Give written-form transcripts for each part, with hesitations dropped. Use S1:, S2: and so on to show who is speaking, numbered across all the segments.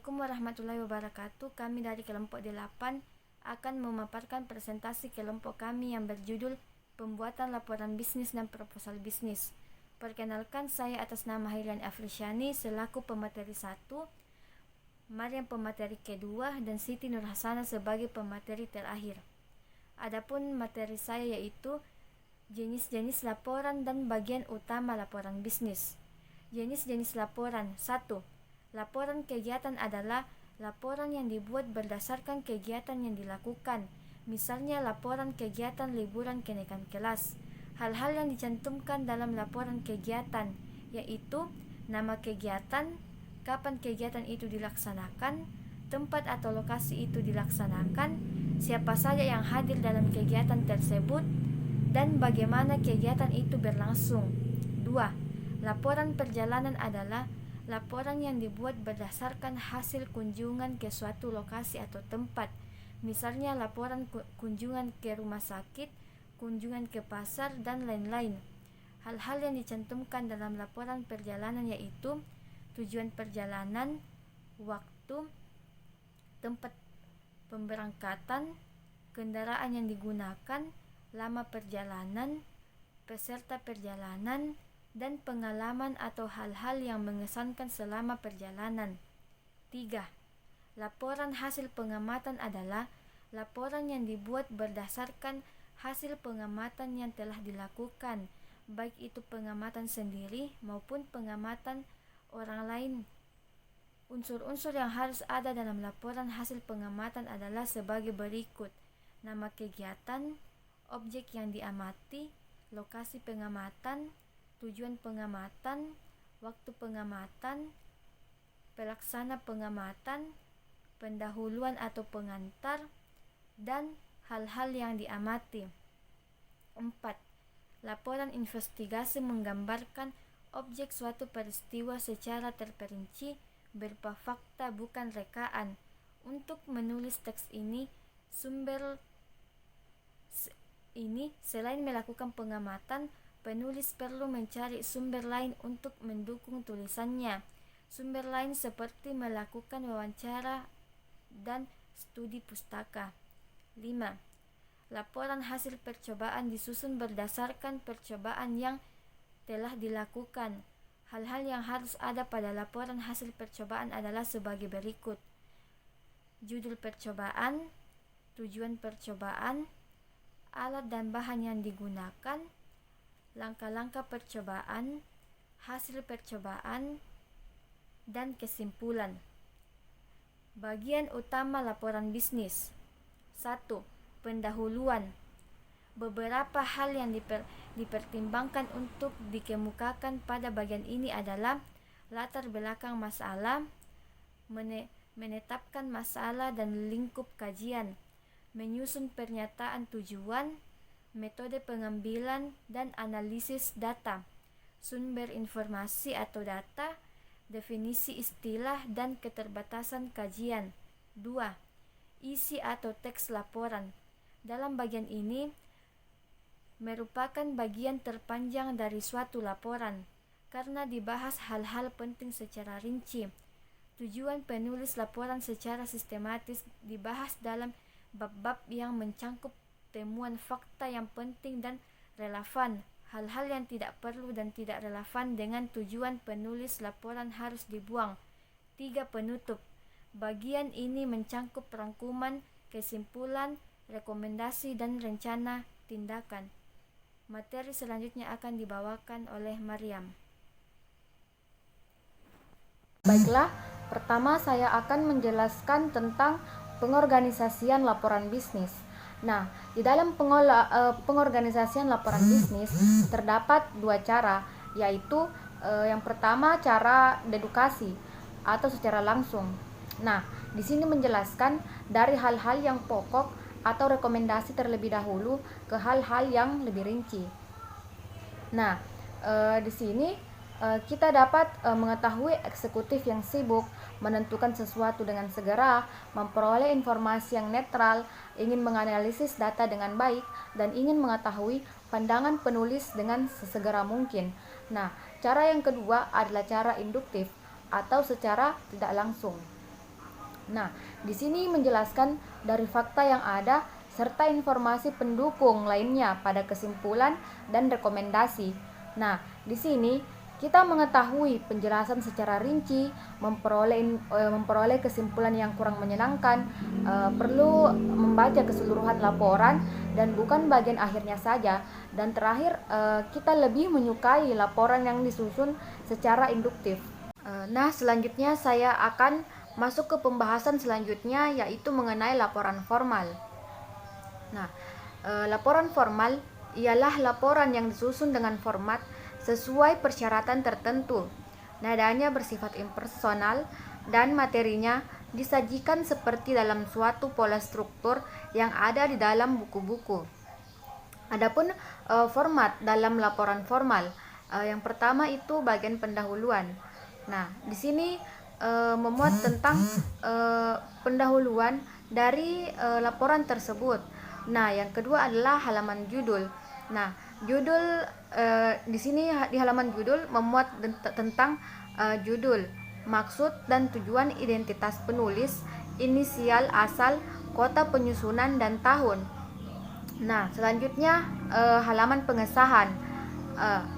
S1: Assalamualaikum warahmatullahi wabarakatuh. Kami dari kelompok 8 akan memaparkan presentasi kelompok kami yang berjudul Pembuatan Laporan Bisnis dan Proposal Bisnis. Perkenalkan, saya atas nama Hairian Afrisyani selaku pemateri 1, Mariam pemateri kedua, dan Siti Nurhasana sebagai pemateri terakhir. Adapun materi saya yaitu jenis-jenis laporan dan bagian utama laporan bisnis. Jenis-jenis laporan. 1. Laporan kegiatan adalah laporan yang dibuat berdasarkan kegiatan yang dilakukan. Misalnya laporan kegiatan liburan kenaikan kelas. Hal-hal yang dicantumkan dalam laporan kegiatan yaitu nama kegiatan, kapan kegiatan itu dilaksanakan, tempat atau lokasi itu dilaksanakan, siapa saja yang hadir dalam kegiatan tersebut, dan bagaimana kegiatan itu berlangsung. 2. Laporan perjalanan adalah laporan yang dibuat berdasarkan hasil kunjungan ke suatu lokasi atau tempat. Misalnya laporan kunjungan ke rumah sakit, kunjungan ke pasar, dan lain-lain. Hal-hal yang dicantumkan dalam laporan perjalanan yaitu tujuan perjalanan, waktu, tempat pemberangkatan, kendaraan yang digunakan, lama perjalanan, peserta perjalanan, dan pengalaman atau hal-hal yang mengesankan selama perjalanan. 3. Laporan hasil pengamatan adalah laporan yang dibuat berdasarkan hasil pengamatan yang telah dilakukan, baik itu pengamatan sendiri maupun pengamatan orang lain. Unsur-unsur yang harus ada dalam laporan hasil pengamatan adalah sebagai berikut: nama kegiatan, objek yang diamati, lokasi pengamatan, tujuan pengamatan, waktu pengamatan, pelaksana pengamatan, pendahuluan atau pengantar, dan hal-hal yang diamati. 4. Laporan investigasi menggambarkan objek suatu peristiwa secara terperinci berupa fakta bukan rekaan. Untuk menulis teks ini, selain melakukan pengamatan, penulis perlu mencari sumber lain untuk mendukung tulisannya. Sumber lain seperti melakukan wawancara dan studi pustaka. 5. Laporan hasil percobaan disusun berdasarkan percobaan yang telah dilakukan. Hal-hal yang harus ada pada laporan hasil percobaan adalah sebagai berikut: judul percobaan, tujuan percobaan, alat dan bahan yang digunakan, langkah-langkah percobaan, hasil percobaan, dan kesimpulan. Bagian utama laporan bisnis. 1. Pendahuluan. Beberapa hal yang dipertimbangkan untuk dikemukakan pada bagian ini adalah latar belakang masalah, menetapkan masalah dan lingkup kajian, menyusun pernyataan tujuan, metode pengambilan dan analisis data, sumber informasi atau data, definisi istilah dan keterbatasan kajian. 2. Isi atau teks laporan. Dalam bagian ini merupakan bagian terpanjang dari suatu laporan karena dibahas hal-hal penting secara rinci. Tujuan penulis laporan secara sistematis dibahas dalam bab-bab yang mencangkup temuan fakta yang penting dan relevan. Hal-hal yang tidak perlu dan tidak relevan dengan tujuan penulis laporan harus dibuang. 3. Penutup. Bagian ini mencangkup rangkuman, kesimpulan, rekomendasi, dan rencana tindakan. Materi selanjutnya akan dibawakan oleh Mariam.
S2: Baiklah, pertama saya akan menjelaskan tentang pengorganisasian laporan bisnis. Nah, di dalam pengorganisasian laporan bisnis terdapat dua cara, yaitu yang pertama cara dedukasi atau secara langsung. Nah, di sini menjelaskan dari hal-hal yang pokok atau rekomendasi terlebih dahulu ke hal-hal yang lebih rinci. Nah, di sini kita dapat mengetahui eksekutif yang sibuk menentukan sesuatu dengan segera, memperoleh informasi yang netral, ingin menganalisis data dengan baik, dan ingin mengetahui pandangan penulis dengan sesegera mungkin. Nah, cara yang kedua adalah cara induktif atau secara tidak langsung. Nah, di sini menjelaskan dari fakta yang ada serta informasi pendukung lainnya pada kesimpulan dan rekomendasi. Nah, di sini kita mengetahui penjelasan secara rinci, memperoleh kesimpulan yang kurang menyenangkan, perlu membaca keseluruhan laporan dan bukan bagian akhirnya saja. Dan terakhir, kita lebih menyukai laporan yang disusun secara induktif. Nah, selanjutnya saya akan masuk ke pembahasan selanjutnya, yaitu mengenai laporan formal. Nah, laporan formal ialah laporan yang disusun dengan format sesuai persyaratan tertentu. Nadanya bersifat impersonal dan materinya disajikan seperti dalam suatu pola struktur yang ada di dalam buku-buku. Adapun format dalam laporan formal, yang pertama itu bagian pendahuluan. Nah, di sini memuat tentang pendahuluan dari laporan tersebut. Nah, yang kedua adalah halaman judul. Nah, judul di sini di halaman judul memuat tentang judul, maksud dan tujuan identitas penulis, inisial asal, kota penyusunan dan tahun. Nah, selanjutnya halaman pengesahan.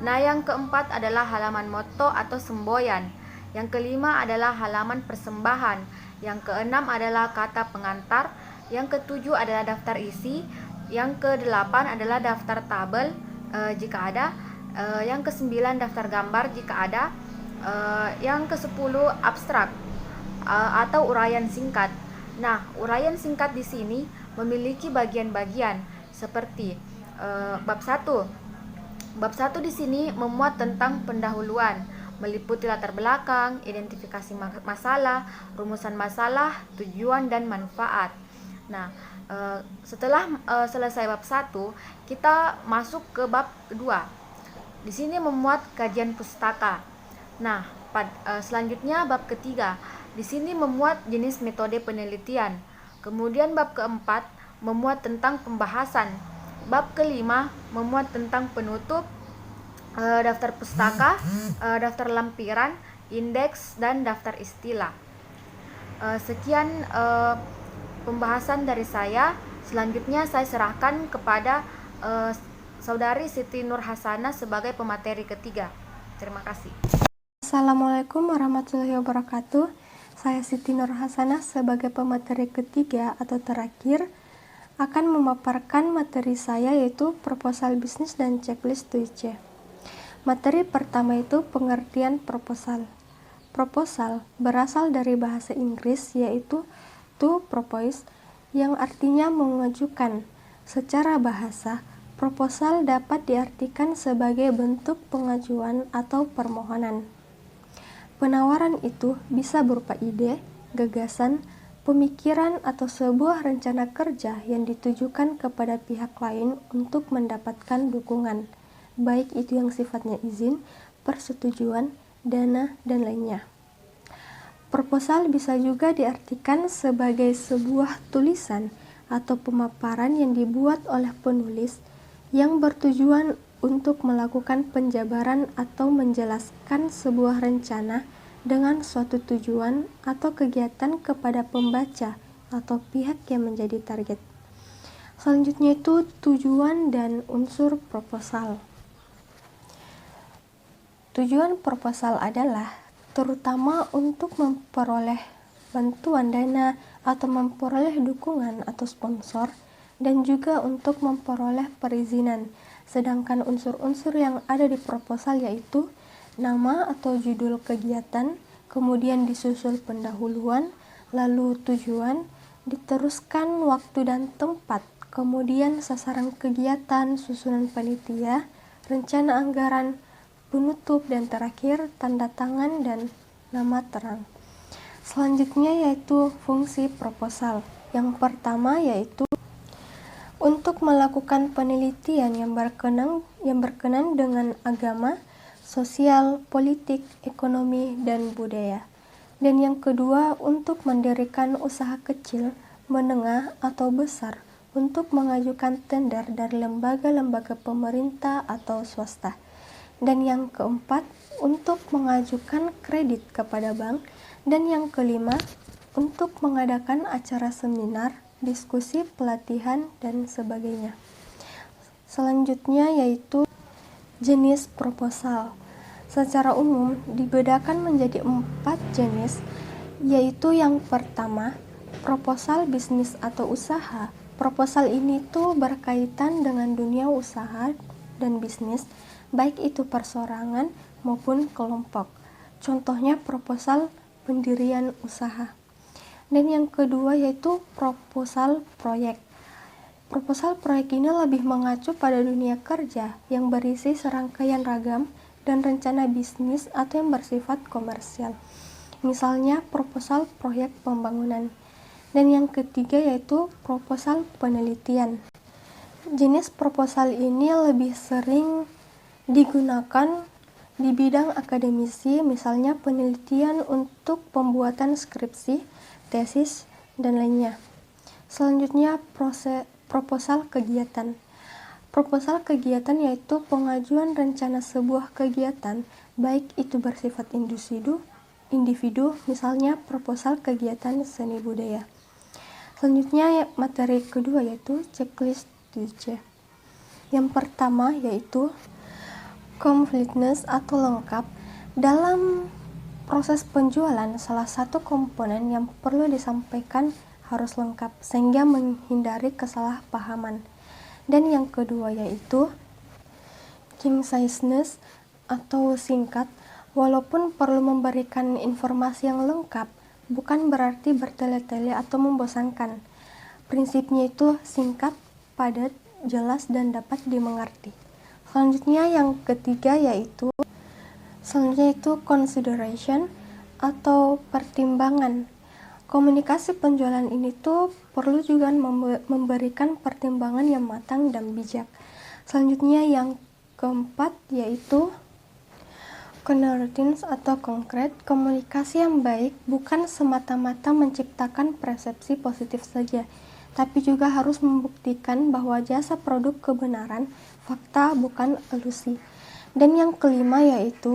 S2: Nah, yang keempat adalah halaman moto atau semboyan. Yang kelima adalah halaman persembahan. Yang keenam adalah kata pengantar. Yang ketujuh adalah daftar isi. Yang kedelapan adalah daftar tabel jika ada. Yang kesembilan daftar gambar jika ada. Yang kesepuluh abstrak atau uraian singkat. Nah, uraian singkat di sini memiliki bagian-bagian seperti bab 1. Bab 1 di sini memuat tentang pendahuluan, meliputi latar belakang, identifikasi masalah, rumusan masalah, tujuan dan manfaat. Nah, setelah selesai bab 1, kita masuk ke bab kedua. Di sini memuat kajian pustaka. Nah, selanjutnya bab ketiga. Di sini memuat jenis metode penelitian. Kemudian bab keempat memuat tentang pembahasan. Bab kelima memuat tentang penutup, daftar pustaka, daftar lampiran, indeks, dan daftar istilah. Sekian pembahasan dari saya. Selanjutnya saya serahkan kepada Saudari Siti Nur Hasanah sebagai pemateri ketiga. Terima kasih.
S3: Assalamualaikum warahmatullahi wabarakatuh. Saya Siti Nur Hasanah sebagai pemateri ketiga atau terakhir akan memaparkan materi saya, yaitu proposal bisnis dan checklist 2C. Materi pertama itu pengertian proposal. Proposal berasal dari bahasa Inggris yaitu to propose, yang artinya mengajukan. Secara bahasa, proposal dapat diartikan sebagai bentuk pengajuan atau permohonan. Penawaran itu bisa berupa ide, gagasan, pemikiran atau sebuah rencana kerja yang ditujukan kepada pihak lain untuk mendapatkan dukungan, baik itu yang sifatnya izin, persetujuan, dana, dan lainnya. Proposal bisa juga diartikan sebagai sebuah tulisan atau pemaparan yang dibuat oleh penulis yang bertujuan untuk melakukan penjabaran atau menjelaskan sebuah rencana dengan suatu tujuan atau kegiatan kepada pembaca atau pihak yang menjadi target. Selanjutnya itu tujuan dan unsur proposal. Tujuan proposal adalah terutama untuk memperoleh bantuan dana atau memperoleh dukungan atau sponsor, dan juga untuk memperoleh perizinan. Sedangkan unsur-unsur yang ada di proposal yaitu nama atau judul kegiatan, kemudian disusul pendahuluan, lalu tujuan, diteruskan waktu dan tempat, kemudian sasaran kegiatan, susunan panitia, rencana anggaran, penutup, dan terakhir tanda tangan dan nama terang. Selanjutnya yaitu fungsi proposal. Yang pertama yaitu untuk melakukan penelitian yang berkenan dengan agama, sosial, politik, ekonomi, dan budaya. Dan yang kedua, untuk mendirikan usaha kecil, menengah, atau besar untuk mengajukan tender dari lembaga-lembaga pemerintah atau swasta. Dan yang keempat, untuk mengajukan kredit kepada bank. Dan yang kelima, untuk mengadakan acara seminar, diskusi, pelatihan, dan sebagainya. Selanjutnya yaitu jenis proposal. Secara umum dibedakan menjadi 4 jenis, yaitu yang pertama, proposal bisnis atau usaha. Proposal ini tuh berkaitan dengan dunia usaha dan bisnis, baik itu perseorangan maupun kelompok. Contohnya proposal pendirian usaha. Dan yang kedua yaitu proposal proyek. Proposal proyek ini lebih mengacu pada dunia kerja yang berisi serangkaian ragam dan rencana bisnis atau yang bersifat komersial. Misalnya proposal proyek pembangunan. Dan yang ketiga yaitu proposal penelitian. Jenis proposal ini lebih sering digunakan di bidang akademisi, misalnya penelitian untuk pembuatan skripsi, tesis, dan lainnya. Selanjutnya proposal kegiatan. Proposal kegiatan yaitu pengajuan rencana sebuah kegiatan, baik itu bersifat individu, misalnya proposal kegiatan seni budaya. Selanjutnya materi kedua yaitu checklist 7C. Yang pertama yaitu completeness atau lengkap. Dalam proses penjualan, salah satu komponen yang perlu disampaikan harus lengkap sehingga menghindari kesalahpahaman. Dan yang kedua yaitu conciseness atau singkat. Walaupun perlu memberikan informasi yang lengkap, bukan berarti bertele-tele atau membosankan. Prinsipnya itu singkat, padat, jelas, dan dapat dimengerti. Selanjutnya yang ketiga yaitu consideration atau pertimbangan. Komunikasi penjualan ini tuh perlu juga memberikan pertimbangan yang matang dan bijak. Selanjutnya yang keempat yaitu concreteness atau konkret. Komunikasi yang baik bukan semata-mata menciptakan persepsi positif saja, tapi juga harus membuktikan bahwa jasa produk kebenaran, fakta bukan ilusi. Dan yang kelima yaitu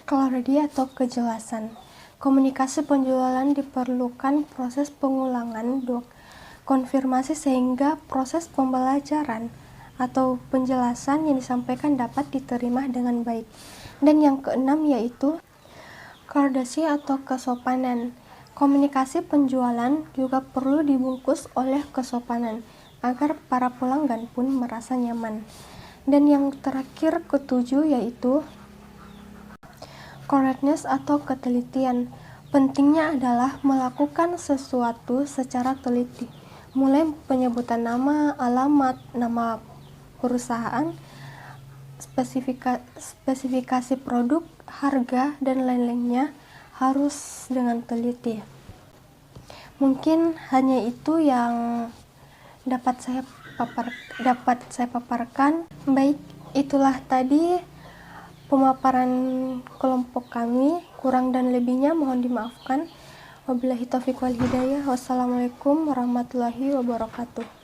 S3: clarity atau kejelasan. Komunikasi penjualan diperlukan proses pengulangan konfirmasi sehingga proses pembelajaran atau penjelasan yang disampaikan dapat diterima dengan baik. Dan yang keenam yaitu courtesy atau kesopanan. Komunikasi penjualan juga perlu dibungkus oleh kesopanan agar para pelanggan pun merasa nyaman. Dan yang terakhir ketujuh yaitu correctness atau ketelitian. Pentingnya adalah melakukan sesuatu secara teliti, mulai penyebutan nama, alamat, nama perusahaan, spesifikasi produk, harga, dan lain-lainnya harus dengan teliti. Mungkin hanya itu yang dapat saya paparkan. Baik, itulah tadi pemaparan kelompok kami. Kurang dan lebihnya mohon dimaafkan. Wabillahi taufiq wal hidayah. Wassalamualaikum warahmatullahi wabarakatuh.